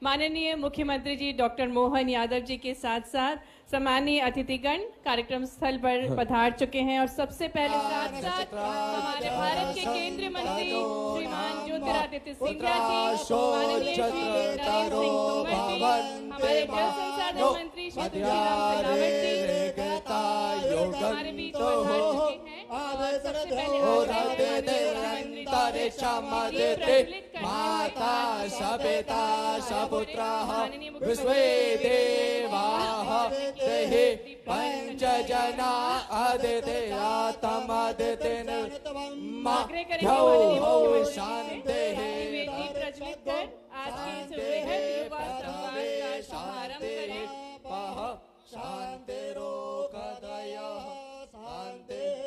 माननीय मुख्यमंत्री जी डॉक्टर मोहन यादव जी के साथ साथ सम्मानीय अतिथिगण कार्यक्रम स्थल पर पधार चुके हैं और सबसे पहले साथ साथ हमारे भारत के केंद्रीय मंत्री श्रीमान ज्योतिरादित्य सिंधिया जी, माननीय श्री नरेंद्र सिंह तोमर जी, हमारे जल संसाधन मंत्री श्री तुलसीराम सिलावट जी हमारे बीच पधार चुके हैं। और सबसे पहले माता सविता सपुत्राः विश्वे देवाः तेहि पंचजना अदितेया तमदितेन मह्यौ शान्तिः प्रज्वलित कर आज के इस बृहद युवा संवाद का शुभारंभ करें। शान्तिरोकदयः शान्तिः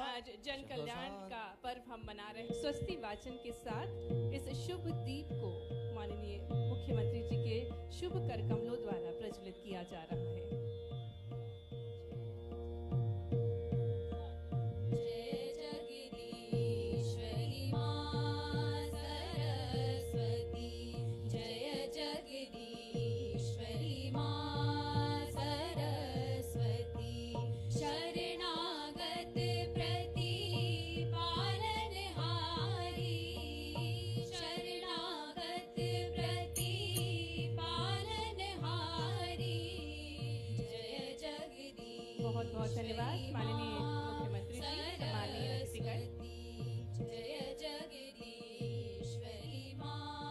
आज जन कल्याण का पर्व हम मना रहे हैं। स्वस्ति वाचन के साथ इस शुभ दीप को माननीय मुख्यमंत्री जी के शुभ कर कमलों द्वारा प्रज्वलित किया जा रहा है। बहुत बहुत धन्यवाद माननीय मुख्यमंत्री जी, सम्मानीय अतिथिगण।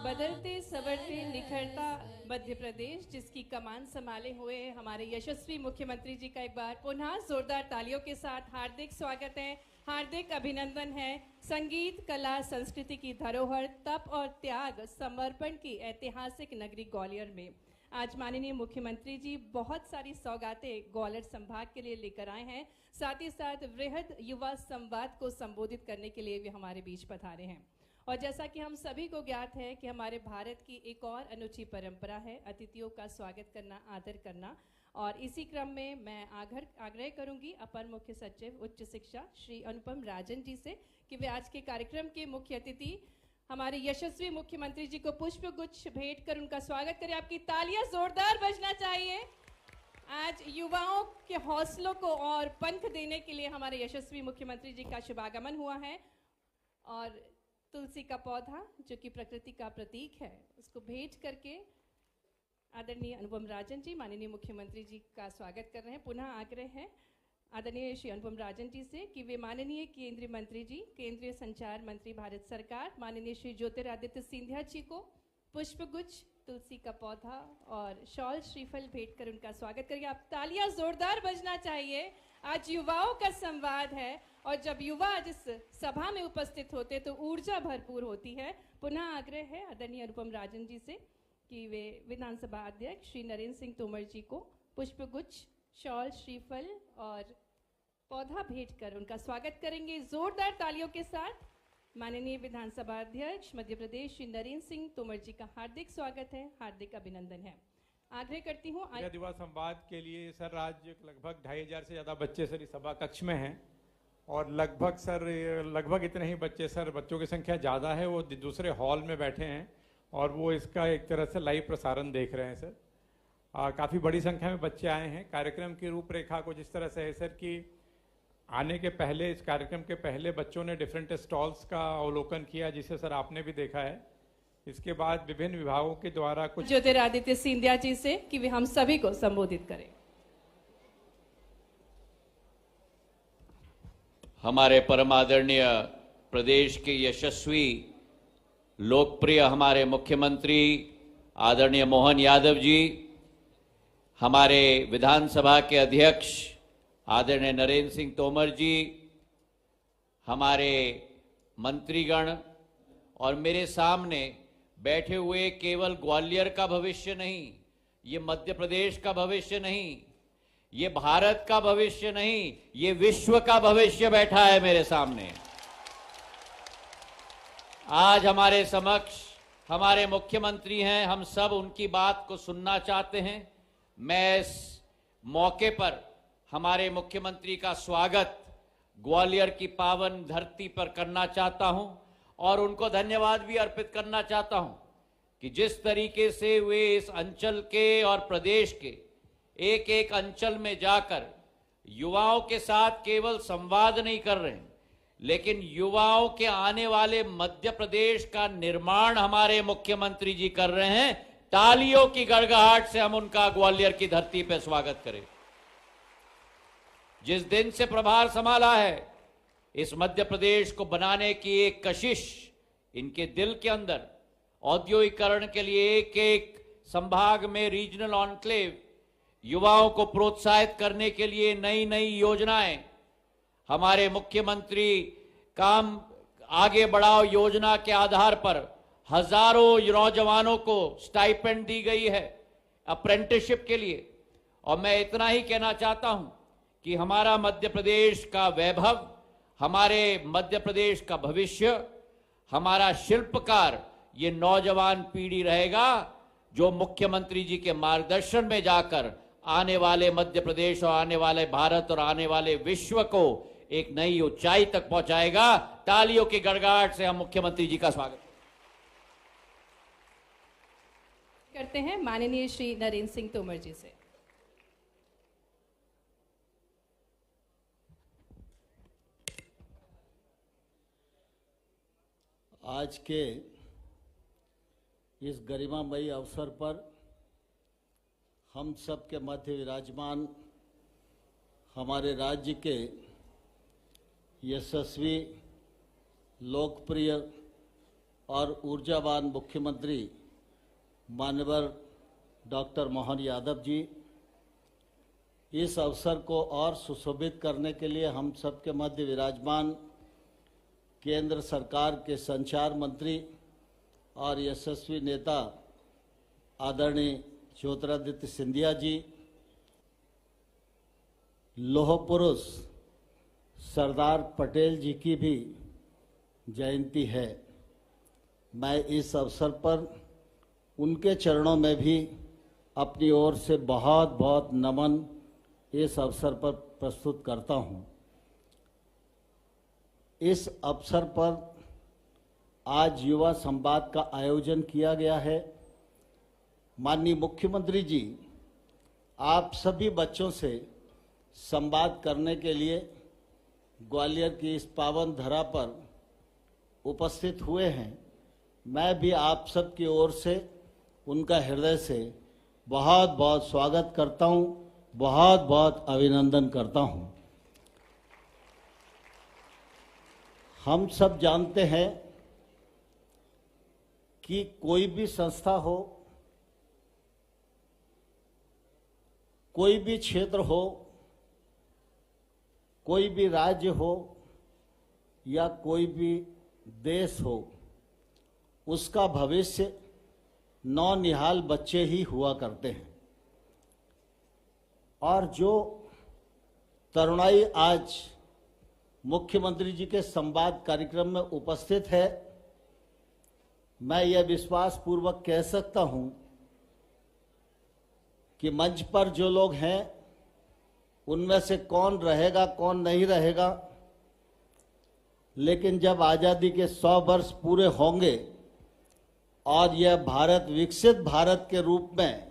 बदलते सवरते निखरता मध्य प्रदेश जिसकी कमान संभाले हुए हमारे यशस्वी मुख्यमंत्री जी का एक बार पुनः जोरदार तालियों के साथ हार्दिक स्वागत है, हार्दिक अभिनंदन है। संगीत कला संस्कृति की धरोहर तप और त्याग समर्पण की ऐतिहासिक नगरी ग्वालियर में आज माननीय मुख्यमंत्री जी बहुत सारी सौगातें ग्वालियर संभाग के लिए लेकर आए हैं। साथ ही साथ वृहद युवा संवाद को संबोधित करने के लिए भी हमारे बीच पधारे हैं। और जैसा कि हम सभी को ज्ञात है कि हमारे भारत की एक और अनूठी परंपरा है अतिथियों का स्वागत करना, आदर करना। और इसी क्रम में मैं आग्रह करूंगी अपर मुख्य सचिव उच्च शिक्षा श्री अनुपम राजन जी से कि वे आज के कार्यक्रम के मुख्य अतिथि हमारे यशस्वी मुख्यमंत्री जी को पुष्प गुच्छ भेंट कर उनका स्वागत करें। आपकी तालियां जोरदार बजना चाहिए। आज युवाओं के हौसलों को और पंख देने के लिए हमारे यशस्वी मुख्यमंत्री जी का शुभागमन हुआ है और तुलसी का पौधा जो कि प्रकृति का प्रतीक है उसको भेंट करके आदरणीय अनुपम राजन जी माननीय मुख्यमंत्री जी का स्वागत कर रहे हैं। पुनः आग्रह है आदरणीय श्री अनुपम राजन जी से कि वे माननीय केंद्रीय मंत्री जी केंद्रीय संचार मंत्री भारत सरकार माननीय श्री ज्योतिरादित्य सिंधिया जी को पुष्पगुच्छ, तुलसी का पौधा और शॉल श्रीफल भेंट कर उनका स्वागत करेंगे। आप तालियां जोरदार बजना चाहिए। आज युवाओं का संवाद है और जब युवा जिस सभा में उपस्थित होते तो ऊर्जा भरपूर होती है। पुनः आग्रह है आदरणीय अनुपम राजन जी से कि वे विधानसभा अध्यक्ष श्री नरेंद्र सिंह तोमर जी को पुष्पगुच्छ, शॉल श्रीफल और पौधा भेंट कर उनका स्वागत करेंगे जोरदार तालियों के साथ। माननीय विधानसभा अध्यक्ष मध्य प्रदेश श्री नरेंद्र सिंह तोमर जी का हार्दिक स्वागत है, हार्दिक अभिनंदन है। आग्रह करती हूँ युवा संवाद के लिए सर आज लगभग 2500 से ज्यादा बच्चे सर इस सभा कक्ष में हैं और लगभग इतने ही बच्चे सर बच्चों की संख्या ज्यादा है वो दूसरे हॉल में बैठे हैं और वो इसका एक तरह से लाइव प्रसारण देख रहे हैं सर। काफी बड़ी संख्या में बच्चे आए हैं। कार्यक्रम की रूपरेखा कुछ इस तरह से है सर कि आने के पहले इस कार्यक्रम के पहले बच्चों ने डिफरेंट स्टॉल्स का अवलोकन किया जिसे सर आपने भी देखा है। इसके बाद विभिन्न विभागों के द्वारा कुछ ज्योतिरादित्य सिंधिया जी से कि वे हम सभी को संबोधित करें। हमारे परम आदरणीय प्रदेश के यशस्वी लोकप्रिय हमारे मुख्यमंत्री आदरणीय मोहन यादव जी, हमारे विधानसभा के अध्यक्ष आदरणीय नरेंद्र सिंह तोमर जी, हमारे मंत्रीगण और मेरे सामने बैठे हुए केवल ग्वालियर का भविष्य नहीं, ये मध्य प्रदेश का भविष्य नहीं, ये भारत का भविष्य नहीं, ये विश्व का भविष्य बैठा है मेरे सामने। आज हमारे समक्ष हमारे मुख्यमंत्री हैं, हम सब उनकी बात को सुनना चाहते हैं। मैं इस मौके पर हमारे मुख्यमंत्री का स्वागत ग्वालियर की पावन धरती पर करना चाहता हूं और उनको धन्यवाद भी अर्पित करना चाहता हूं कि जिस तरीके से वे इस अंचल के और प्रदेश के एक एक अंचल में जाकर युवाओं के साथ केवल संवाद नहीं कर रहे हैं, लेकिन युवाओं के आने वाले मध्य प्रदेश का निर्माण हमारे मुख्यमंत्री जी कर रहे हैं। तालियों की गड़गड़ाहट से हम उनका ग्वालियर की धरती पर स्वागत करें। जिस दिन से प्रभार संभाला है, इस मध्य प्रदेश को बनाने की एक कशिश इनके दिल के अंदर, औद्योगिकरण के लिए एक एक संभाग में रीजनल ऑनक्लेव, युवाओं को प्रोत्साहित करने के लिए नई नई योजनाएं, हमारे मुख्यमंत्री काम आगे बढ़ाओ योजना के आधार पर हजारों नौजवानों को स्टाइपेंड दी गई है अप्रेंटिसशिप के लिए। और मैं इतना ही कहना चाहता हूं कि हमारा मध्य प्रदेश का वैभव, हमारे मध्य प्रदेश का भविष्य, हमारा शिल्पकार ये नौजवान पीढ़ी रहेगा, जो मुख्यमंत्री जी के मार्गदर्शन में जाकर आने वाले मध्य प्रदेश और आने वाले भारत और आने वाले विश्व को एक नई ऊंचाई तक पहुंचाएगा। तालियों की गड़गड़ाहट से हम मुख्यमंत्री जी का स्वागत करते हैं माननीय श्री नरेंद्र सिंह तोमर जी से। आज के इस गरिमामयी अवसर पर हम सब के मध्य विराजमान हमारे राज्य के यशस्वी, लोकप्रिय और ऊर्जावान मुख्यमंत्री माननीय डॉक्टर मोहन यादव जी, इस अवसर को और सुशोभित करने के लिए हम सब के मध्य विराजमान केंद्र सरकार के संचार मंत्री और यशस्वी नेता आदरणीय ज्योतिरादित्य सिंधिया जी, लौह पुरुष सरदार पटेल जी की भी जयंती है। मैं इस अवसर पर उनके चरणों में भी अपनी ओर से बहुत बहुत नमन इस अवसर पर प्रस्तुत करता हूं। इस अवसर पर आज युवा संवाद का आयोजन किया गया है। माननीय मुख्यमंत्री जी, आप सभी बच्चों से संवाद करने के लिए ग्वालियर की इस पावन धरा पर उपस्थित हुए हैं। मैं भी आप सब की ओर से उनका हृदय से बहुत बहुत स्वागत करता हूं, बहुत बहुत अभिनंदन करता हूं। हम सब जानते हैं कि कोई भी संस्था हो, कोई भी क्षेत्र हो, कोई भी राज्य हो या कोई भी देश हो, उसका भविष्य नौनिहाल बच्चे ही हुआ करते हैं। और जो तरुणाई आज मुख्यमंत्री जी के संवाद कार्यक्रम में उपस्थित है, मैं यह विश्वास पूर्वक कह सकता हूं कि मंच पर जो लोग हैं उनमें से कौन रहेगा कौन नहीं रहेगा, लेकिन जब आज़ादी के 100 वर्ष पूरे होंगे और यह भारत विकसित भारत के रूप में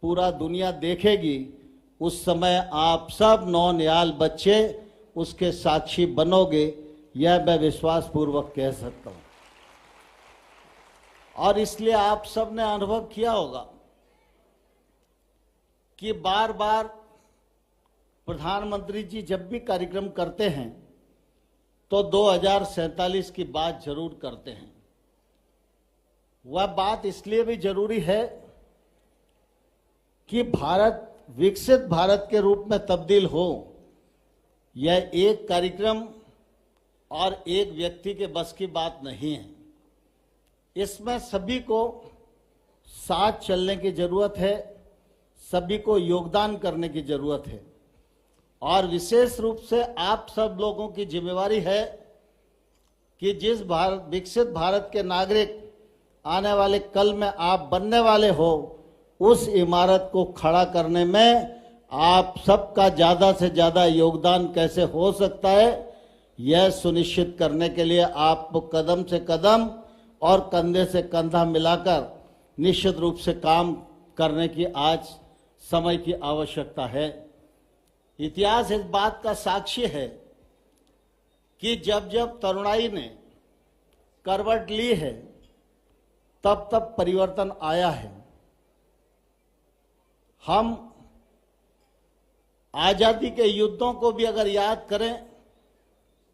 पूरा दुनिया देखेगी, उस समय आप सब नौनिहाल बच्चे उसके साक्षी बनोगे, यह मैं विश्वास पूर्वक कह सकता हूं। और इसलिए आप सब ने अनुभव किया होगा कि बार बार प्रधानमंत्री जी जब भी कार्यक्रम करते हैं तो 2047 की बात जरूर करते हैं। वह बात इसलिए भी जरूरी है कि भारत विकसित भारत के रूप में तब्दील हो, यह एक कार्यक्रम और एक व्यक्ति के बस की बात नहीं है। इसमें सभी को साथ चलने की जरूरत है, सभी को योगदान करने की जरूरत है। और विशेष रूप से आप सब लोगों की जिम्मेवारी है कि जिस विकसित भारत के नागरिक आने वाले कल में आप बनने वाले हो, उस इमारत को खड़ा करने में आप सबका ज्यादा से ज्यादा योगदान कैसे हो सकता है, यह सुनिश्चित करने के लिए आपको कदम से कदम और कंधे से कंधा मिलाकर निश्चित रूप से काम करने की आज समय की आवश्यकता है। इतिहास इस बात का साक्षी है कि जब जब तरुणाई ने करवट ली है तब तब परिवर्तन आया है। हम आजादी के युद्धों को भी अगर याद करें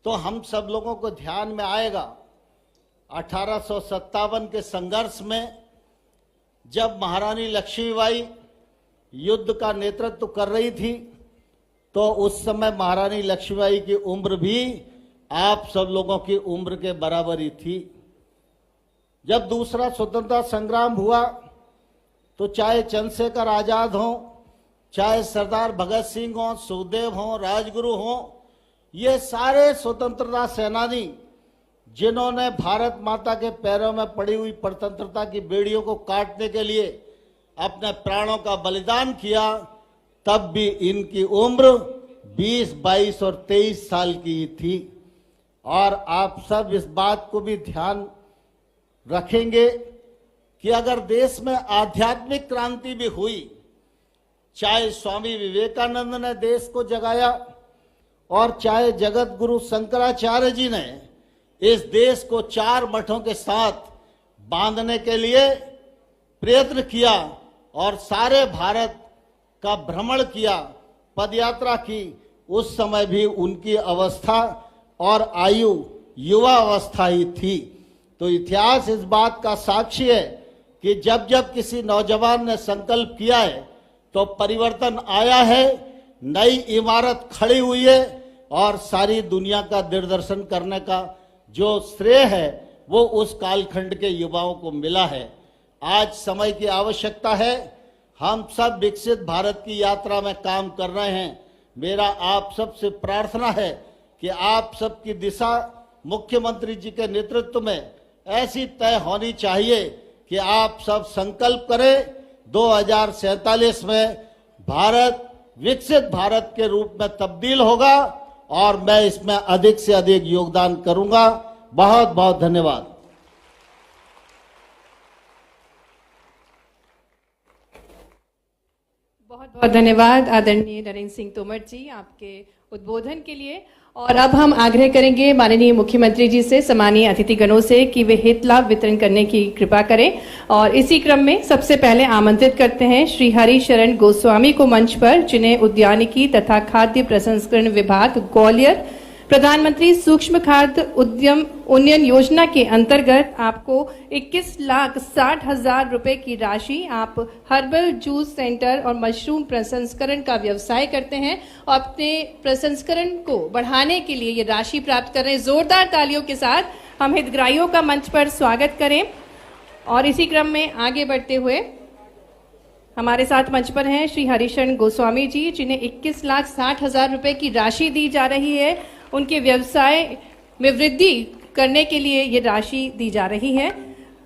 तो हम सब लोगों को ध्यान में आएगा 1857 के संघर्ष में जब महारानी लक्ष्मीबाई युद्ध का नेतृत्व कर रही थी तो उस समय महारानी लक्ष्मीबाई की उम्र भी आप सब लोगों की उम्र के बराबर ही थी। जब दूसरा स्वतंत्रता संग्राम हुआ तो चाहे चंद्रशेखर आजाद हो, चाहे सरदार भगत सिंह हो, सुखदेव हो, राजगुरु हो, ये सारे स्वतंत्रता सेनानी जिन्होंने भारत माता के पैरों में पड़ी हुई स्वतंत्रता की बेड़ियों को काटने के लिए अपने प्राणों का बलिदान किया, तब भी इनकी उम्र 20, 22 और 23 साल की थी। और आप सब इस बात को भी ध्यान रखेंगे कि अगर देश में आध्यात्मिक क्रांति भी हुई, चाहे स्वामी विवेकानंद ने देश को जगाया और चाहे जगत गुरु शंकराचार्य जी ने इस देश को 4 मठों के साथ बांधने के लिए प्रयत्न किया और सारे भारत का भ्रमण किया, पदयात्रा की, उस समय भी उनकी अवस्था और आयु युवा अवस्था ही थी। तो इतिहास इस बात का साक्षी है कि जब जब किसी नौजवान ने संकल्प किया है तो परिवर्तन आया है, नई इमारत खड़ी हुई है और सारी दुनिया का दिग्दर्शन करने का जो श्रेय है वो उस कालखंड के युवाओं को मिला है। आज समय की आवश्यकता है, हम सब विकसित भारत की यात्रा में काम कर रहे हैं। मेरा आप सबसे प्रार्थना है कि आप सबकी दिशा मुख्यमंत्री जी के नेतृत्व में ऐसी तय होनी चाहिए कि आप सब संकल्प करें 2047 में भारत विकसित भारत के रूप में तब्दील होगा और मैं इसमें अधिक से अधिक योगदान करूंगा। बहुत बहुत धन्यवाद। बहुत बहुत धन्यवाद आदरणीय नरेंद्र सिंह तोमर जी आपके उद्बोधन के लिए। और अब हम आग्रह करेंगे माननीय मुख्यमंत्री जी से, सम्मानीय अतिथिगणों से कि वे हित लाभ वितरण करने की कृपा करें। और इसी क्रम में सबसे पहले आमंत्रित करते हैं श्री हरिशरण गोस्वामी को मंच पर, जिन्हें उद्यानिकी तथा खाद्य प्रसंस्करण विभाग ग्वालियर प्रधानमंत्री सूक्ष्म खाद्य उद्यम उन्नयन योजना के अंतर्गत आपको 21,60,000 रुपए की राशि, आप हर्बल जूस सेंटर और मशरूम प्रसंस्करण का व्यवसाय करते हैं और अपने प्रसंस्करण को बढ़ाने के लिए ये राशि प्राप्त कर रहे हैं। जोरदार तालियों के साथ हम हितग्राहियों का मंच पर स्वागत करें। और इसी क्रम में आगे बढ़ते हुए हमारे साथ मंच पर हैं श्री हरिशरण गोस्वामी जी, जिन्हें 21,60,000 रुपए की राशि दी जा रही है। उनके व्यवसाय में वृद्धि करने के लिए ये राशि दी जा रही है।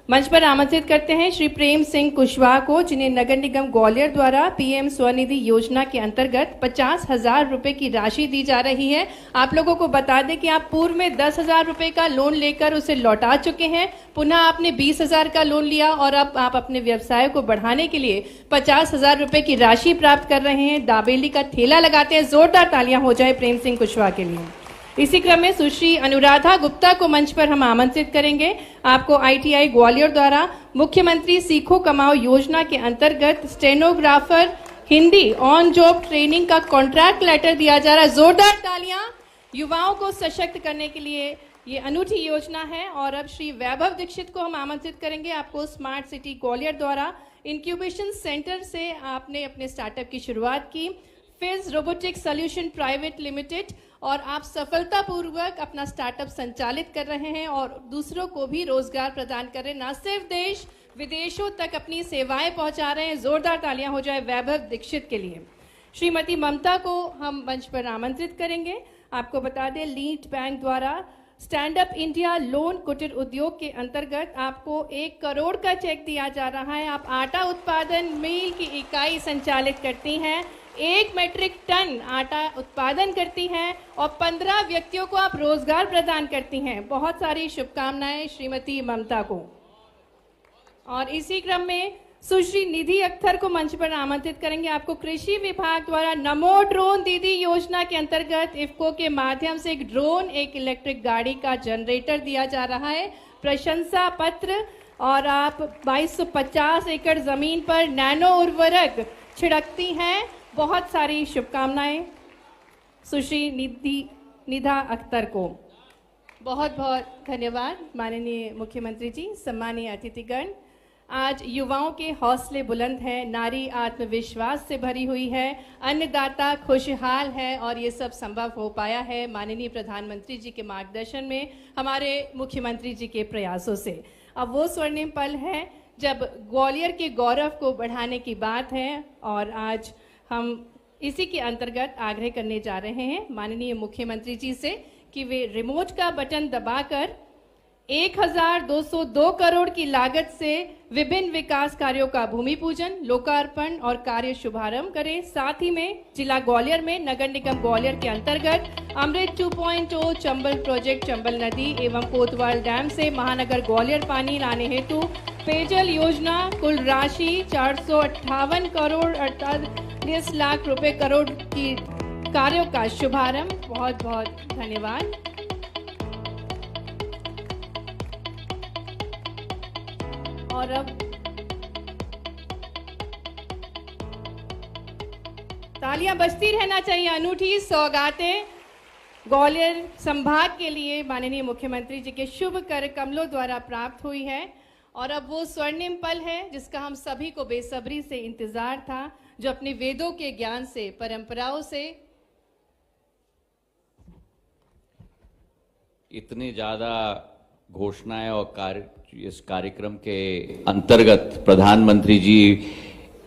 मंच पर आमंत्रित करते हैं श्री प्रेम सिंह कुशवाहा को, जिन्हें नगर निगम ग्वालियर द्वारा पीएम स्वनिधि योजना के अंतर्गत 50,000 रुपए की राशि दी जा रही है। आप लोगों को बता दें कि आप पूर्व में 10,000 रुपए का लोन लेकर उसे लौटा चुके हैं, पुनः आपने 20,000 का लोन लिया और अब आप अपने व्यवसाय को बढ़ाने के लिए 50,000 रुपए की राशि प्राप्त कर रहे हैं। दाबेली का ठेला लगाते हैं। जोरदार तालियां हो जाए प्रेम सिंह कुशवाहा के लिए। इसी क्रम में सुश्री अनुराधा गुप्ता को मंच पर हम आमंत्रित करेंगे। आपको आईटीआई ग्वालियर द्वारा मुख्यमंत्री सीखो कमाओ योजना के अंतर्गत stenographer Hindi on job training का कॉन्ट्रैक्ट लेटर दिया जा रहा है। जोरदार तालियां। युवाओं को सशक्त करने के लिए ये अनूठी योजना है। और अब श्री वैभव दीक्षित को हम आमंत्रित करेंगे। आपको स्मार्ट सिटी ग्वालियर द्वारा इंक्यूबेशन सेंटर से आपने अपने स्टार्टअप की शुरुआत की, फिज रोबोटिक सॉल्यूशन प्राइवेट लिमिटेड, और आप सफलतापूर्वक अपना स्टार्टअप संचालित कर रहे हैं और दूसरों को भी रोजगार प्रदान कर रहे हैं। न सिर्फ देश विदेशों तक अपनी सेवाएं पहुंचा रहे हैं। जोरदार तालियां हो जाए वैभव दीक्षित के लिए। श्रीमती ममता को हम मंच पर आमंत्रित करेंगे। आपको बता दें लीड बैंक द्वारा स्टैंड अप इंडिया लोन कुटीर उद्योग के अंतर्गत आपको 1 करोड़ का चेक दिया जा रहा है। आप आटा उत्पादन मिल की इकाई संचालित करती हैं। 1 मीट्रिक टन आटा उत्पादन करती हैं और 15 व्यक्तियों को आप रोजगार प्रदान करती हैं। बहुत सारी शुभकामनाएं श्रीमती ममता को। और इसी क्रम में सुश्री निधि अख्तर को मंच पर आमंत्रित करेंगे। आपको कृषि विभाग द्वारा नमो ड्रोन दीदी योजना के अंतर्गत इफ्को के माध्यम से एक ड्रोन, एक इलेक्ट्रिक गाड़ी का जनरेटर दिया जा रहा है, प्रशंसा पत्र, और आप 2250 एकड़ जमीन पर नैनो उर्वरक छिड़कती हैं। बहुत सारी शुभकामनाएं सुश्री निधा अख्तर को। बहुत बहुत धन्यवाद माननीय मुख्यमंत्री जी। सम्मानीय अतिथिगण, आज युवाओं के हौसले बुलंद हैं, नारी आत्मविश्वास से भरी हुई है, अन्नदाता खुशहाल है, और ये सब संभव हो पाया है माननीय प्रधानमंत्री जी के मार्गदर्शन में, हमारे मुख्यमंत्री जी के प्रयासों से। अब वो स्वर्णिम पल है जब ग्वालियर के गौरव को बढ़ाने की बात है, और आज हम इसी के अंतर्गत आग्रह करने जा रहे हैं माननीय मुख्यमंत्री जी से कि वे रिमोट का बटन दबाकर 1202 करोड़ की लागत से विभिन्न विकास कार्यों का भूमि पूजन, लोकार्पण और कार्य शुभारंभ करें। साथ ही में जिला ग्वालियर में नगर निगम ग्वालियर के अंतर्गत अमृत 2.0 चंबल प्रोजेक्ट, चंबल नदी एवं कोतवाल डैम से महानगर ग्वालियर पानी लाने हेतु पेयजल योजना, कुल राशि 458 करोड़ 48 लाख रुपए करोड़ की कार्यों का शुभारंभ। बहुत बहुत धन्यवाद। और अब तालियां बजती रहना चाहिए। अनूठी सौगातें ग्वालियर संभाग के लिए माननीय मुख्यमंत्री जी के शुभ कर कमलों द्वारा प्राप्त हुई है, और अब वो स्वर्णिम पल है जिसका हम सभी को बेसब्री से इंतजार था, जो अपने वेदों के ज्ञान से, परंपराओं से इतनी ज्यादा घोषणाएं और इस कार्यक्रम के अंतर्गत प्रधानमंत्री जी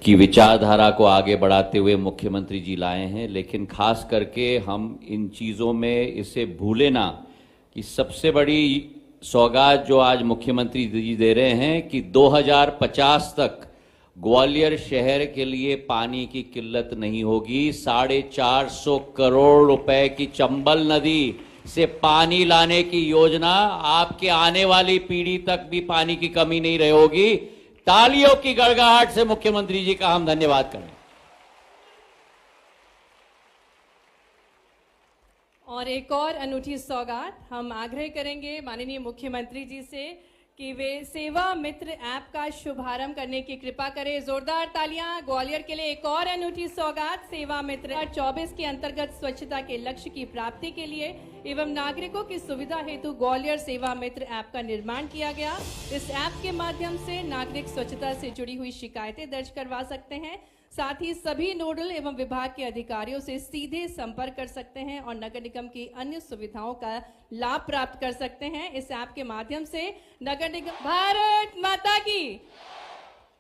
की विचारधारा को आगे बढ़ाते हुए मुख्यमंत्री जी लाए हैं। लेकिन खास करके हम इन चीजों में इसे भूले ना कि सबसे बड़ी सौगात जो आज मुख्यमंत्री जी दे रहे हैं कि 2050 तक ग्वालियर शहर के लिए पानी की किल्लत नहीं होगी। 450 करोड़ रुपए की चंबल नदी से पानी लाने की योजना, आपके आने वाली पीढ़ी तक भी पानी की कमी नहीं रहेगी। तालियों की गड़गड़ाहट से मुख्यमंत्री जी का हम धन्यवाद करें। और एक और अनूठी सौगात हम आग्रह करेंगे माननीय मुख्यमंत्री जी से कि वे सेवा मित्र ऐप का शुभारंभ करने की कृपा करें। जोरदार तालियां ग्वालियर के लिए। एक और अनूठी सौगात सेवा मित्र 2024 के अंतर्गत स्वच्छता के लक्ष्य की प्राप्ति के लिए एवं नागरिकों की सुविधा हेतु ग्वालियर सेवा मित्र ऐप का निर्माण किया गया। इस ऐप के माध्यम से नागरिक स्वच्छता से जुड़ी हुई शिकायतें दर्ज करवा सकते हैं, साथ ही सभी नोडल एवं विभाग के अधिकारियों से सीधे संपर्क कर सकते हैं और नगर निगम की अन्य सुविधाओं का लाभ प्राप्त कर सकते हैं। इस ऐप के माध्यम से नगर निगम भारत माता की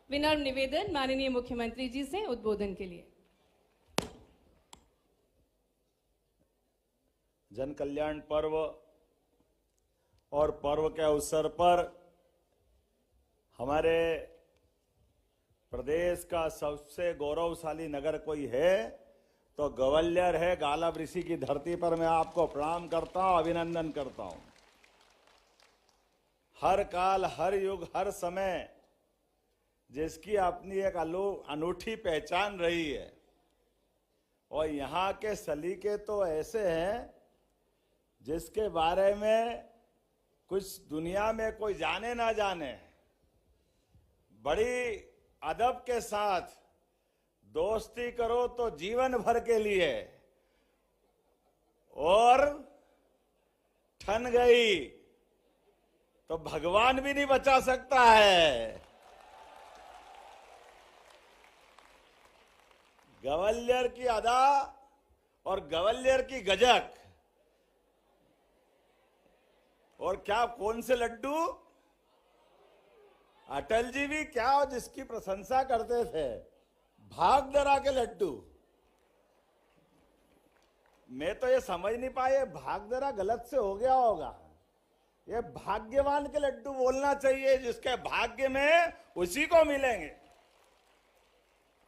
विनम्र निवेदन माननीय मुख्यमंत्री जी से उद्बोधन के लिए। जन कल्याण पर्व और पर्व के अवसर पर हमारे प्रदेश का सबसे गौरवशाली नगर कोई है तो ग्वालियर है। गालब ऋषि की धरती पर मैं आपको प्रणाम करता हूं, अभिनंदन करता हूं। हर काल, हर युग, हर समय जिसकी अपनी एक अनूठी पहचान रही है, और यहाँ के सलीके तो ऐसे हैं जिसके बारे में कुछ दुनिया में कोई जाने ना जाने। बड़ी अदब के साथ दोस्ती करो तो जीवन भर के लिए, और ठन गई तो भगवान भी नहीं बचा सकता है। ग्वालियर की अदा और ग्वालियर की गजक, और क्या कौन से लड्डू, अटल जी भी क्या जिसकी प्रशंसा करते थे, भागदरा के लड्डू। मैं तो ये समझ नहीं पाया, भागदरा गलत से हो गया होगा। ये भाग्यवान के लड्डू बोलना चाहिए, जिसके भाग्य में उसी को मिलेंगे।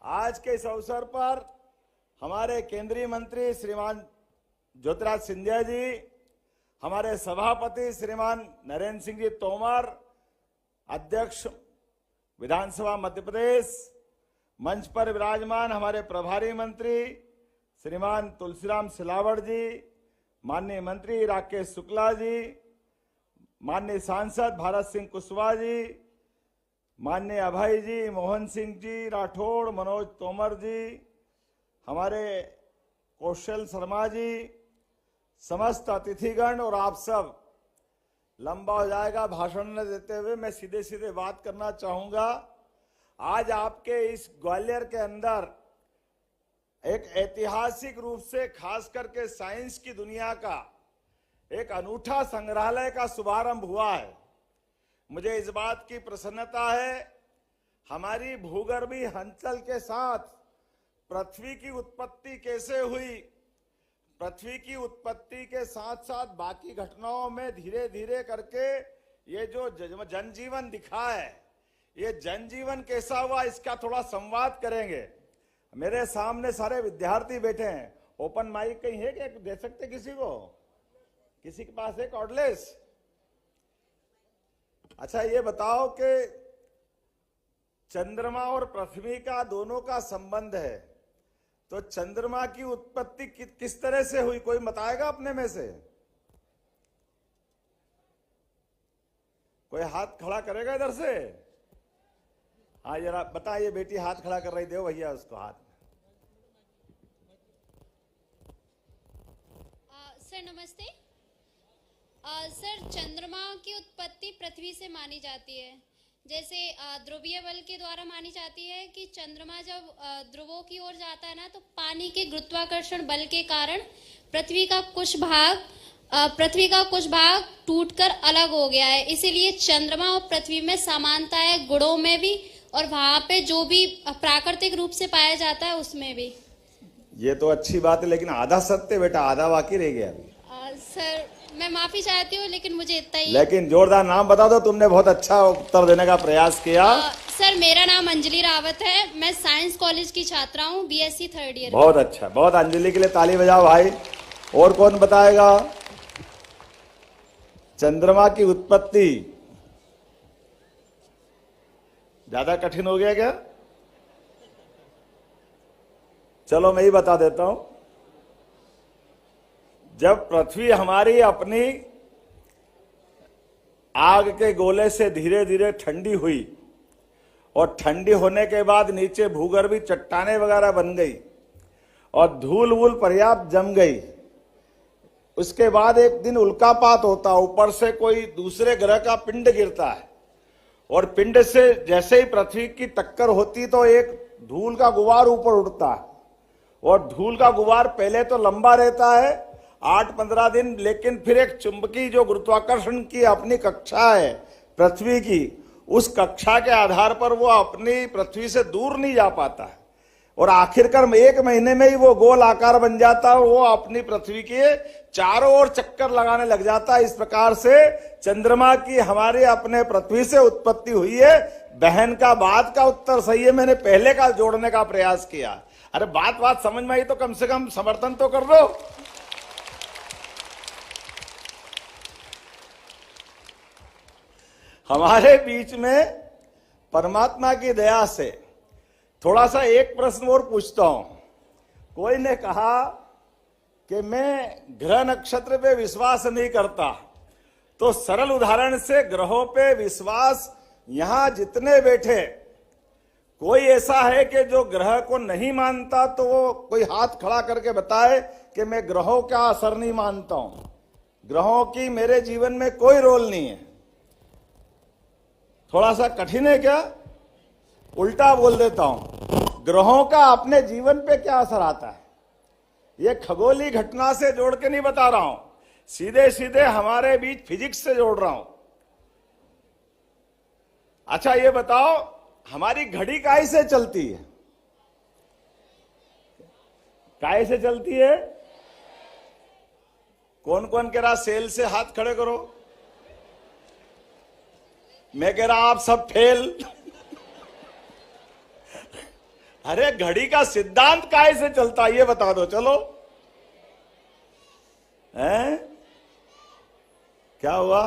आज के इस अवसर पर हमारे केंद्रीय मंत्री श्रीमान ज्योतिराज सिंधिया जी, हमारे सभापति श्रीमान नरेंद्र सिंह जी तोमर, अध्यक्ष विधानसभा मध्य प्रदेश, मंच पर विराजमान हमारे प्रभारी मंत्री श्रीमान तुलसीराम सिलावट जी, माननीय मंत्री राकेश शुक्ला जी, माननीय सांसद भारत सिंह कुशवाहा जी, माननीय अभय जी, मोहन सिंह जी राठौड़, मनोज तोमर जी, हमारे कौशल शर्मा जी, समस्त अतिथिगण और आप सब। लंबा हो जाएगा भाषण न देते हुए, मैं सीधे सीधे बात करना चाहूंगा। आज आपके इस ग्वालियर के अंदर एक ऐतिहासिक रूप से खास करके साइंस की दुनिया का एक अनूठा संग्रहालय का शुभारंभ हुआ है। मुझे इस बात की प्रसन्नता है, हमारी भूगर्भीय हलचल के साथ पृथ्वी की उत्पत्ति कैसे हुई, पृथ्वी की उत्पत्ति के साथ साथ बाकी घटनाओं में धीरे धीरे करके ये जो जनजीवन दिखा है, ये जनजीवन कैसा हुआ, इसका थोड़ा संवाद करेंगे। मेरे सामने सारे विद्यार्थी बैठे हैं। ओपन माइक कहीं है क्या, दे सकते किसी को? किसी के पास है कॉर्डलेस? अच्छा ये बताओ कि चंद्रमा और पृथ्वी का दोनों का संबंध है, तो चंद्रमा की उत्पत्ति किस तरह से हुई, कोई बताएगा अपने में से? कोई हाथ खड़ा करेगा इधर से? हाँ जरा बताइए, बेटी हाथ खड़ा कर रही, दो भैया उसको हाथ। सर नमस्ते। सर चंद्रमा की उत्पत्ति पृथ्वी से मानी जाती है। जैसे ध्रुवीय बल के द्वारा मानी जाती है कि चंद्रमा जब ध्रुवों की ओर जाता है ना, तो पानी के गुरुत्वाकर्षण बल के कारण पृथ्वी का कुछ भाग टूटकर अलग हो गया है। इसीलिए चंद्रमा और पृथ्वी में समानता है, गुणों में भी और वहां पे जो भी प्राकृतिक रूप से पाया जाता है उसमें भी। ये तो अच्छी बात है, लेकिन आधा सत्य बेटा, आधा बाकी रह गया अभी। सर मैं माफी चाहती हूँ, लेकिन मुझे इतना ही। लेकिन जोरदार नाम बता दो, तुमने बहुत अच्छा उत्तर देने का प्रयास किया। सर मेरा नाम अंजलि रावत है, मैं साइंस कॉलेज की छात्रा हूँ, बीएससी 3rd ईयर। बहुत अच्छा, बहुत। अंजलि के लिए ताली बजाओ भाई। और कौन बताएगा? चंद्रमा की उत्पत्ति ज्यादा कठिन हो गया क्या? चलो मैं ही बता देता हूं। जब पृथ्वी हमारी अपनी आग के गोले से धीरे धीरे ठंडी हुई और ठंडी होने के बाद नीचे भूगर्भीय चट्टानें वगैरह बन गई और धूल वूल पर्याप्त जम गई, उसके बाद एक दिन उल्कापात होता, ऊपर से कोई दूसरे ग्रह का पिंड गिरता है और पिंड से जैसे ही पृथ्वी की टक्कर होती तो एक धूल का गुबार ऊपर उठता है और धूल का गुबार पहले तो लंबा रहता है 8-15 दिन, लेकिन फिर एक चुंबकीय जो गुरुत्वाकर्षण की अपनी कक्षा है पृथ्वी की, उस कक्षा के आधार पर वो अपनी पृथ्वी से दूर नहीं जा पाता है और आखिरकार 1 महीने में ही वो गोल आकार बन जाता है और वो अपनी पृथ्वी के चारों ओर चक्कर लगाने लग जाता है। इस प्रकार से चंद्रमा की हमारे अपने पृथ्वी से उत्पत्ति हुई है। बहन का बात का उत्तर सही है, मैंने पहले का जोड़ने का प्रयास किया। अरे बात समझ में आई तो कम से कम समर्थन तो कर दो। हमारे बीच में परमात्मा की दया से थोड़ा सा एक प्रश्न और पूछता हूं। कोई ने कहा कि मैं ग्रह नक्षत्र पे विश्वास नहीं करता, तो सरल उदाहरण से ग्रहों पे विश्वास, यहां जितने बैठे कोई ऐसा है कि जो ग्रह को नहीं मानता, तो वो कोई हाथ खड़ा करके बताए कि मैं ग्रहों का असर नहीं मानता हूं, ग्रहों की मेरे जीवन में कोई रोल नहीं है। थोड़ा सा कठिन है क्या? उल्टा बोल देता हूं, ग्रहों का अपने जीवन पे क्या असर आता है, ये खगोलीय घटना से जोड़ के नहीं बता रहा हूं, सीधे सीधे हमारे बीच फिजिक्स से जोड़ रहा हूं। अच्छा ये बताओ, हमारी घड़ी काहे से चलती है? काहे से चलती है? कौन कौन कह रहा सेल से? हाथ खड़े करो। मैं कह रहा आप सब फेल। अरे घड़ी का सिद्धांत काहे से चलता है ये बता दो चलो। हैं? क्या हुआ?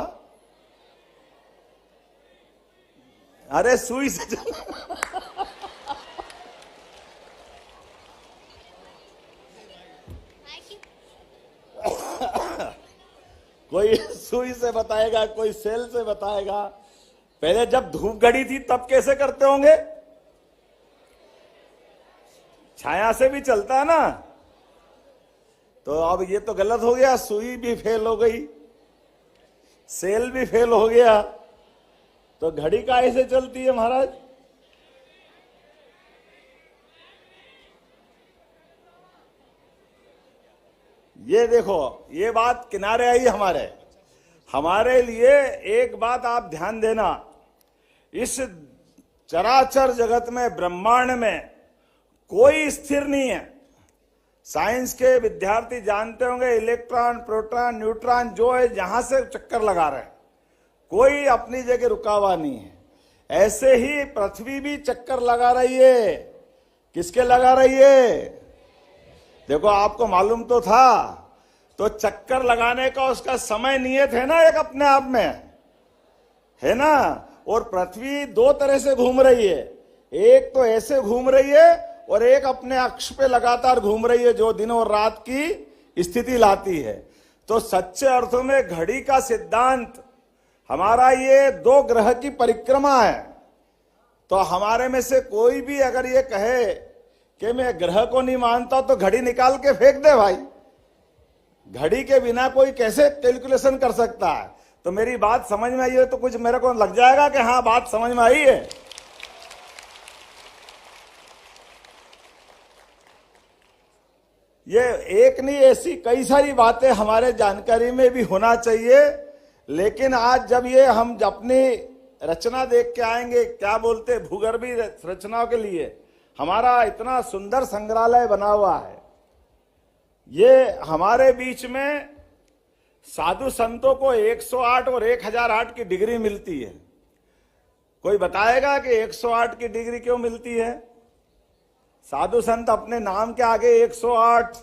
अरे सुई से कोई सुई से बताएगा, कोई सेल से बताएगा। पहले जब धूप घड़ी थी तब कैसे करते होंगे? छाया से भी चलता है ना। तो अब ये तो गलत हो गया, सुई भी फेल हो गई, सेल भी फेल हो गया, तो घड़ी काहे से चलती है महाराज? ये देखो, ये बात किनारे आई हमारे लिए। एक बात आप ध्यान देना, इस चराचर जगत में, ब्रह्मांड में कोई स्थिर नहीं है। साइंस के विद्यार्थी जानते होंगे, इलेक्ट्रॉन, प्रोटॉन, न्यूट्रॉन जो है जहां से चक्कर लगा रहे हैं, कोई अपनी जगह रुका हुआ नहीं है। ऐसे ही पृथ्वी भी चक्कर लगा रही है। किसके लगा रही है? देखो आपको मालूम तो था, तो चक्कर लगाने का उसका समय नियत है ना, एक अपने आप में है ना। और पृथ्वी दो तरह से घूम रही है, एक तो ऐसे घूम रही है और एक अपने अक्ष पे लगातार घूम रही है, जो दिन और रात की स्थिति लाती है। तो सच्चे अर्थों में घड़ी का सिद्धांत हमारा ये दो ग्रह की परिक्रमा है। तो हमारे में से कोई भी अगर ये कहे कि मैं ग्रह को नहीं मानता, तो घड़ी निकाल के फेंक दे भाई। घड़ी के बिना कोई कैसे कैलकुलेशन कर सकता है? तो मेरी बात समझ में आई है तो कुछ मेरे को लग जाएगा कि हाँ बात समझ में आई है। ये एक नहीं, ऐसी कई सारी बातें हमारे जानकारी में भी होना चाहिए। लेकिन आज जब ये हम अपनी रचना देख के आएंगे, क्या बोलते भूगर्भी रचनाओं के लिए हमारा इतना सुंदर संग्रहालय बना हुआ है। ये हमारे बीच में साधु संतों को 108 और 1008 की डिग्री मिलती है। कोई बताएगा कि 108 की डिग्री क्यों मिलती है? साधु संत अपने नाम के आगे 108।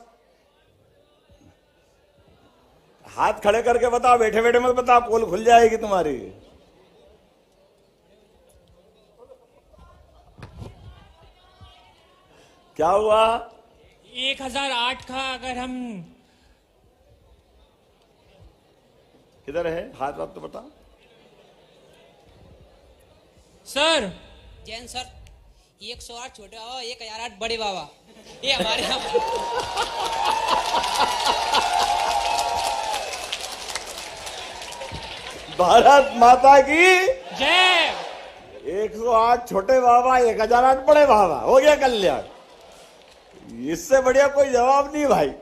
हाथ खड़े करके बताओ, बैठे बैठे मत बताओ, पोल खुल जाएगी तुम्हारी। क्या हुआ? 1008 का अगर हम किधर है हाथ? बात तो बता सर। जैन सर 108 छोटे बाबा, 1008 बड़े बाबा, ये हमारे यहाँ। भारत माता की जय। 108 छोटे बाबा, 1008 बड़े बाबा, हो गया कल्याण। इससे बढ़िया कोई जवाब नहीं भाई।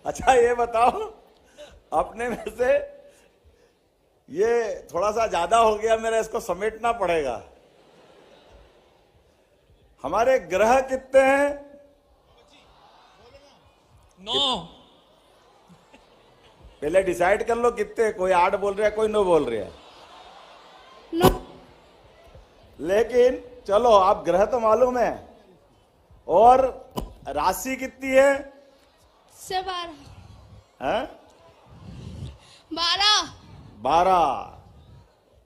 अच्छा ये बताओ, अपने में से ये थोड़ा सा ज्यादा हो गया मेरा, इसको समेटना पड़ेगा। हमारे ग्रह कितने हैं? 9। पहले डिसाइड कर लो कितने। कोई 8 बोल रहा है, कोई 9 बोल रहा है। लेकिन चलो, आप ग्रह तो मालूम है। और राशि कितनी है? 12।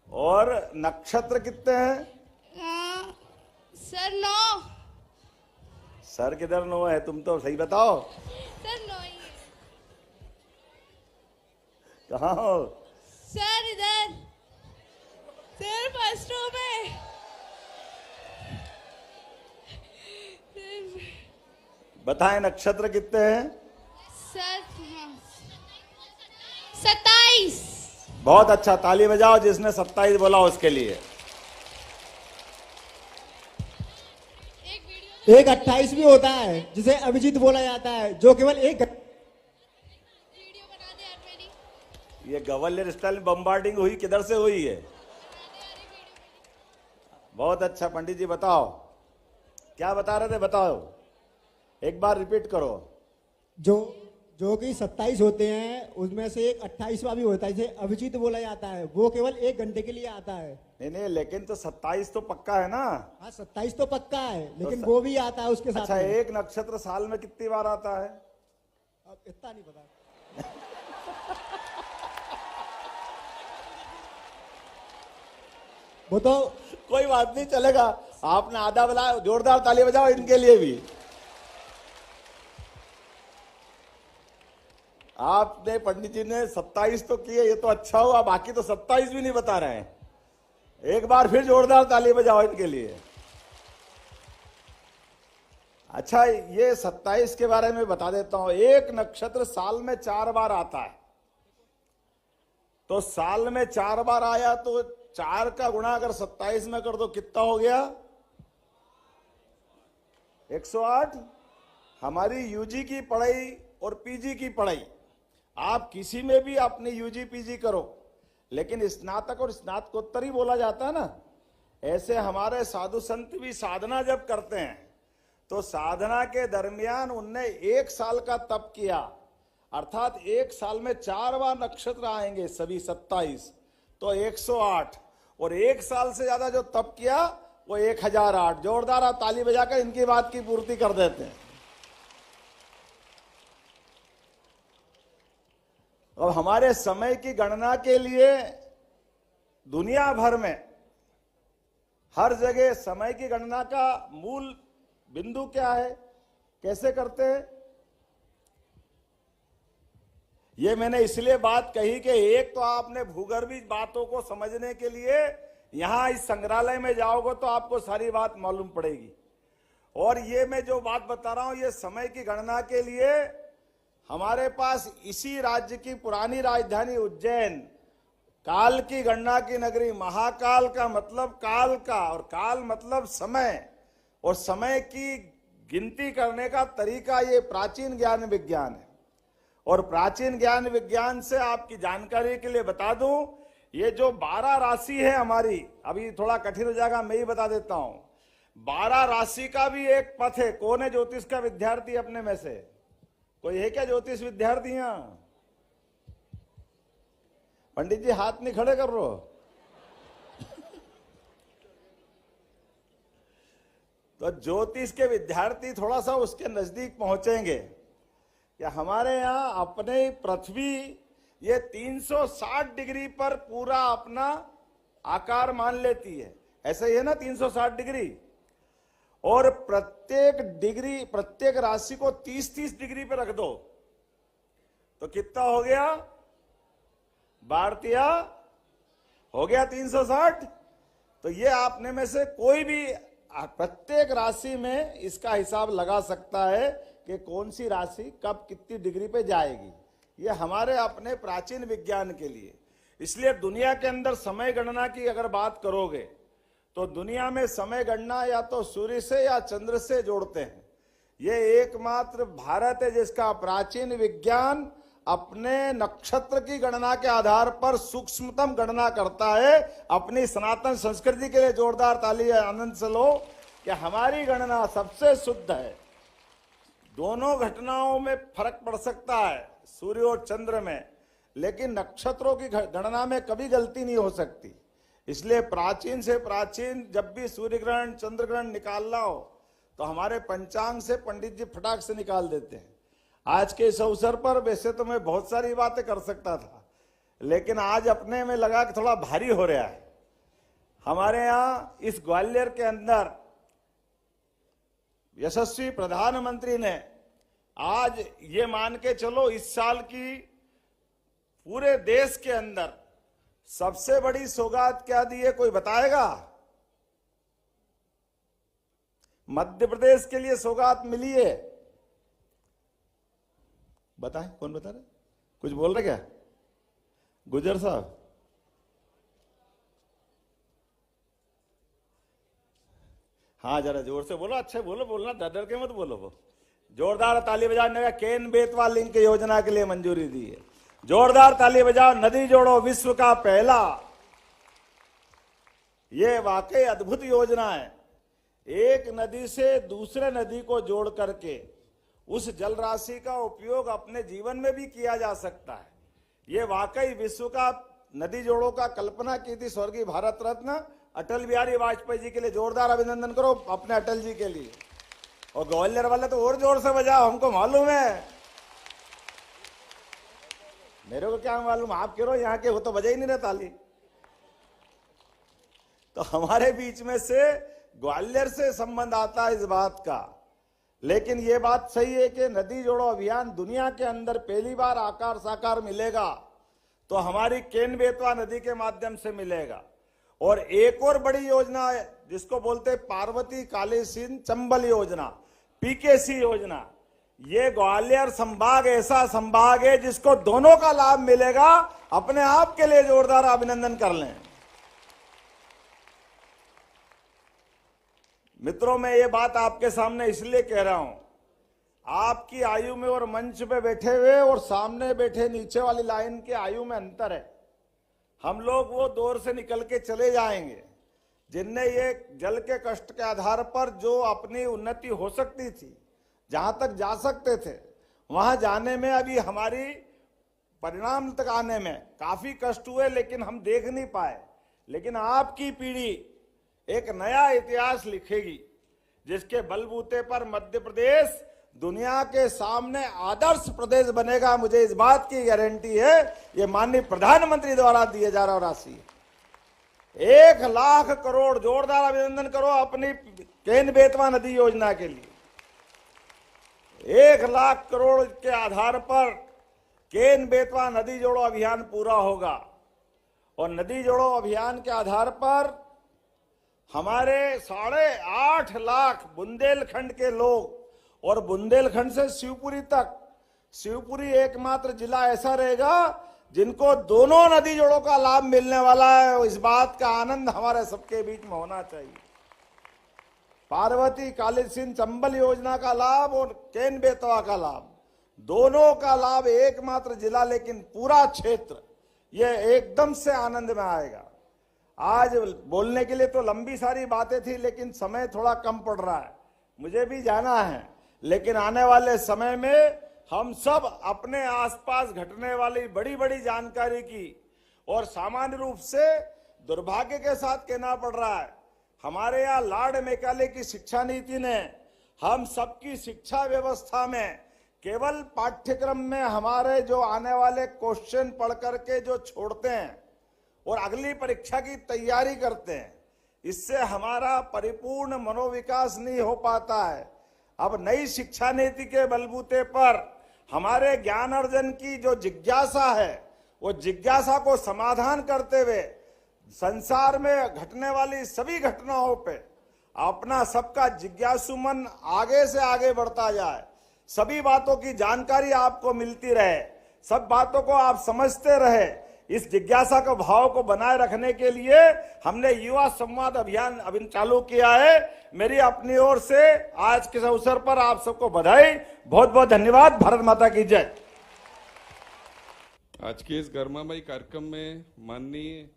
और नक्षत्र कितने हैं? सर 9। सर किधर 9 है? तुम तो सही बताओ, सर 9 ही है। कहाँ हो? सर इधर, सर फर्स्ट रो में। बताएं नक्षत्र कितने हैं? सर 27। बहुत अच्छा, ताली बजाओ जिसने 27 बोला उसके लिए। एक 28 भी होता है जिसे अभिजीत बोला जाता है, जो केवल एक। वीडियो बना दे यार मेरी। ये गवर्नर स्टाइल में बम्बार्डिंग हुई, किधर से हुई है? बहुत अच्छा। पंडित जी बताओ, क्या बता रहे थे? बताओ, एक बार रिपीट करो। जो जो कि 27 होते हैं, उसमें से एक 28वां भी होता है, जिसे अभिजीत बोला जाता है, वो केवल 1 घंटे के लिए आता है। नहीं नहीं, लेकिन तो 27 तो पक्का है ना। हाँ, 27 तो पक्का है, लेकिन तो वो भी आता है उसके साथ अच्छा, में। एक नक्षत्र साल में कितनी बार आता है? अब इतना नहीं पता। वो तो कोई बात नहीं, चलेगा। आपने आधा बुलाया, जोरदार ताली बजाओ इनके लिए भी। आपने पंडित जी ने 27 तो किए, ये तो अच्छा हुआ, बाकी तो 27 भी नहीं बता रहे हैं। एक बार फिर जोरदार ताली बजाओ इनके लिए। अच्छा, ये 27 के बारे में बता देता हूं। एक नक्षत्र साल में 4 बार आता है, तो साल में 4 बार आया तो 4 का गुणा अगर 27 में कर दो कितना हो गया? 108। हमारी यूजी की पढ़ाई और पीजी की पढ़ाई, आप किसी में भी अपनी यूजी पीजी करो, लेकिन स्नातक और स्नातकोत्तर ही बोला जाता है ना। ऐसे हमारे साधु संत भी साधना जब करते हैं तो साधना के दरमियान उनने 1 साल का तप किया, अर्थात 1 साल में 4 बार नक्षत्र आएंगे, सभी 27, तो 108, और 1 साल से ज्यादा जो तप किया वो 1008। जोरदार आप ताली बजाकर इनकी बात की पूर्ति कर देते हैं। अब हमारे समय की गणना के लिए दुनिया भर में हर जगह समय की गणना का मूल बिंदु क्या है, कैसे करते हैं? ये मैंने इसलिए बात कही कि एक तो आपने भूगर्भीय बातों को समझने के लिए यहां इस संग्रहालय में जाओगे तो आपको सारी बात मालूम पड़ेगी, और ये मैं जो बात बता रहा हूं ये समय की गणना के लिए हमारे पास इसी राज्य की पुरानी राजधानी उज्जैन, काल की गणना की नगरी, महाकाल का मतलब काल का, और काल मतलब समय, और समय की गिनती करने का तरीका ये प्राचीन ज्ञान विज्ञान है। और प्राचीन ज्ञान विज्ञान से आपकी जानकारी के लिए बता दूं, ये जो 12 राशि है हमारी, अभी थोड़ा कठिन हो जाएगा, मैं ही बता देता हूं। 12 राशि का भी एक पथ है। कौन है ज्योतिष का विद्यार्थी अपने में से? कोई है क्या ज्योतिष विद्यार्थी यहां? पंडित जी हाथ नहीं खड़े कर रो। तो ज्योतिष के विद्यार्थी थोड़ा सा उसके नजदीक पहुंचेंगे कि हमारे यहाँ अपने पृथ्वी ये 360 डिग्री पर पूरा अपना आकार मान लेती है, ऐसा ही है ना 360 डिग्री, और प्रत्येक डिग्री, प्रत्येक राशि को 30-30 डिग्री पे रख दो तो कितना हो गया? भारतीय हो गया 360। तो ये आपने में से कोई भी प्रत्येक राशि में इसका हिसाब लगा सकता है कि कौन सी राशि कब कितनी डिग्री पे जाएगी। ये हमारे अपने प्राचीन विज्ञान के लिए। इसलिए दुनिया के अंदर समय गणना की अगर बात करोगे तो दुनिया में समय गणना या तो सूर्य से या चंद्र से जोड़ते हैं। ये एकमात्र भारत है जिसका प्राचीन विज्ञान अपने नक्षत्र की गणना के आधार पर सूक्ष्मतम गणना करता है। अपनी सनातन संस्कृति के लिए जोरदार ताली आनंद से लो कि हमारी गणना सबसे शुद्ध है। दोनों घटनाओं में फर्क पड़ सकता है, सूर्य और चंद्र में, लेकिन नक्षत्रों की गणना में कभी गलती नहीं हो सकती। इसलिए प्राचीन से प्राचीन जब भी सूर्य ग्रहण चंद्र ग्रहण निकालना हो तो हमारे पंचांग से पंडित जी फटाक से निकाल देते हैं। आज के इस अवसर पर वैसे तो मैं बहुत सारी बातें कर सकता था, लेकिन आज अपने में लगा कि थोड़ा भारी हो रहा है। हमारे यहाँ इस ग्वालियर के अंदर यशस्वी प्रधानमंत्री ने आज ये मान के चलो इस साल की पूरे देश के अंदर सबसे बड़ी सौगात क्या दी है, कोई बताएगा? मध्य प्रदेश के लिए सौगात मिली है, बताएं कौन बता रहे? कुछ बोल रहे क्या गुजर साहब? हाँ जरा जोर से बोलो, अच्छे बोलो, बोलना डर के मत बोलो। वो जोरदार ताली बजाने का केन बेतवा लिंक योजना के लिए मंजूरी दी है। जोरदार ताली बजाओ। नदी जोड़ो विश्व का पहला, ये वाकई अद्भुत योजना है। एक नदी से दूसरे नदी को जोड़ करके उस जल राशि का उपयोग अपने जीवन में भी किया जा सकता है। ये वाकई विश्व का नदी जोड़ों का कल्पना की थी स्वर्गीय भारत रत्न अटल बिहारी वाजपेयी जी के लिए। जोरदार अभिनंदन करो अपने अटल जी के लिए। और ग्वालियर वाले तो और जोर से बजाओ, हमको मालूम है। मेरे को क्या मालूम, आप कह रहे हो यहाँ के, वो तो बजा ही नहीं रहे ताली। तो हमारे बीच में से ग्वालियर से संबंध आता है इस बात का। लेकिन ये बात सही है कि नदी जोड़ो अभियान दुनिया के अंदर पहली बार आकार साकार मिलेगा तो हमारी केन बेतवा नदी के माध्यम से मिलेगा। और एक और बड़ी योजना है जिसको बोलते हैं पार्वती काली सिंध चंबल योजना, पीकेसी योजना। ये ग्वालियर संभाग ऐसा संभाग है जिसको दोनों का लाभ मिलेगा। अपने आप के लिए जोरदार अभिनंदन कर लें। मित्रों, मैं ये बात आपके सामने इसलिए कह रहा हूं, आपकी आयु में और मंच पे बैठे हुए और सामने बैठे नीचे वाली लाइन के आयु में अंतर है। हम लोग वो दौर से निकल के चले जाएंगे जिनने ये जल के कष्ट के आधार पर जो अपनी उन्नति हो सकती थी, जहां तक जा सकते थे, वहां जाने में अभी हमारी परिणाम तक आने में काफी कष्ट हुए, लेकिन हम देख नहीं पाए। लेकिन आपकी पीढ़ी एक नया इतिहास लिखेगी जिसके बलबूते पर मध्य प्रदेश दुनिया के सामने आदर्श प्रदेश बनेगा। मुझे इस बात की गारंटी है। ये माननीय प्रधानमंत्री द्वारा दिए जा रहा राशि 1 लाख करोड़। जोरदार अभिनंदन करो अपनी केन बेतवा नदी योजना के लिए। 1 लाख करोड़ के आधार पर केन बेतवा नदी जोड़ो अभियान पूरा होगा। और नदी जोड़ो अभियान के आधार पर हमारे 8.5 लाख बुंदेलखंड के लोग, और बुंदेलखंड से शिवपुरी तक, शिवपुरी एकमात्र जिला ऐसा रहेगा जिनको दोनों नदी जोड़ों का लाभ मिलने वाला है। इस बात का आनंद हमारे सबके बीच में होना चाहिए। पार्वती काली सिंध चंबल योजना का लाभ और केन बेतवा का लाभ, दोनों का लाभ एकमात्र जिला, लेकिन पूरा क्षेत्र ये एकदम से आनंद में आएगा। आज बोलने के लिए तो लंबी सारी बातें थी, लेकिन समय थोड़ा कम पड़ रहा है, मुझे भी जाना है। लेकिन आने वाले समय में हम सब अपने आसपास घटने वाली बड़ी बड़ी जानकारी की, और सामान्य रूप से दुर्भाग्य के साथ कहना पड़ रहा है, हमारे यहाँ लॉर्ड मैकाले की शिक्षा नीति ने हम सबकी शिक्षा व्यवस्था में केवल पाठ्यक्रम में हमारे जो आने वाले क्वेश्चन पढ़ करके जो छोड़ते हैं और अगली परीक्षा की तैयारी करते हैं, इससे हमारा परिपूर्ण मनोविकास नहीं हो पाता है। अब नई शिक्षा नीति के बलबूते पर हमारे ज्ञान अर्जन की जो जिज्ञासा है, वो जिज्ञासा को समाधान करते हुए संसार में घटने वाली सभी घटनाओं पे अपना सबका जिज्ञासु मन आगे से आगे बढ़ता जाए, सभी बातों की जानकारी आपको मिलती रहे, सब बातों को आप समझते रहे। इस जिज्ञासा के भाव को बनाए रखने के लिए हमने युवा संवाद अभियान चालू किया है। मेरी अपनी ओर से आज के अवसर पर आप सबको बधाई, बहुत बहुत धन्यवाद। भारत माता की जय। आज के इस गर्मामय कार्यक्रम में माननीय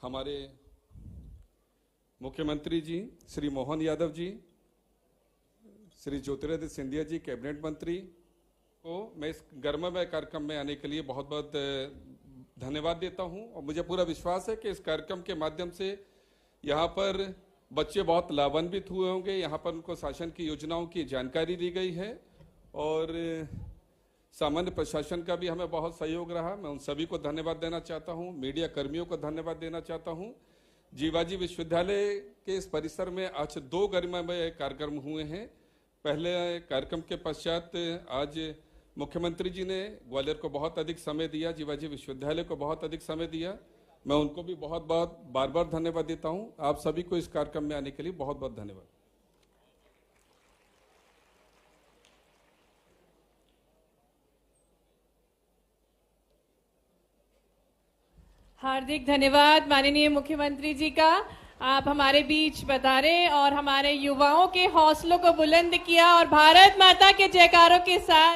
हमारे मुख्यमंत्री जी श्री मोहन यादव जी, श्री ज्योतिरादित्य सिंधिया जी कैबिनेट मंत्री को मैं इस गर्ममय कार्यक्रम में आने के लिए बहुत बहुत धन्यवाद देता हूं। और मुझे पूरा विश्वास है कि इस कार्यक्रम के माध्यम से यहाँ पर बच्चे बहुत लाभान्वित हुए होंगे। यहाँ पर उनको शासन की योजनाओं की जानकारी दी गई है और सामान्य प्रशासन का भी हमें बहुत सहयोग रहा। मैं उन सभी को धन्यवाद देना चाहता हूँ, मीडिया कर्मियों को धन्यवाद देना चाहता हूँ। जीवाजी विश्वविद्यालय के इस परिसर में आज 2 गरिमामय कार्यक्रम हुए हैं। पहले कार्यक्रम के पश्चात आज मुख्यमंत्री जी ने ग्वालियर को बहुत अधिक समय दिया, जीवाजी विश्वविद्यालय को बहुत अधिक समय दिया। मैं उनको भी बहुत बहुत बार बार धन्यवाद देता हूं। आप सभी को इस कार्यक्रम में आने के लिए बहुत बहुत धन्यवाद। हार्दिक धन्यवाद माननीय मुख्यमंत्री जी का। आप हमारे बीच पधारे और हमारे युवाओं के हौसलों को बुलंद किया और भारत माता के जयकारों के साथ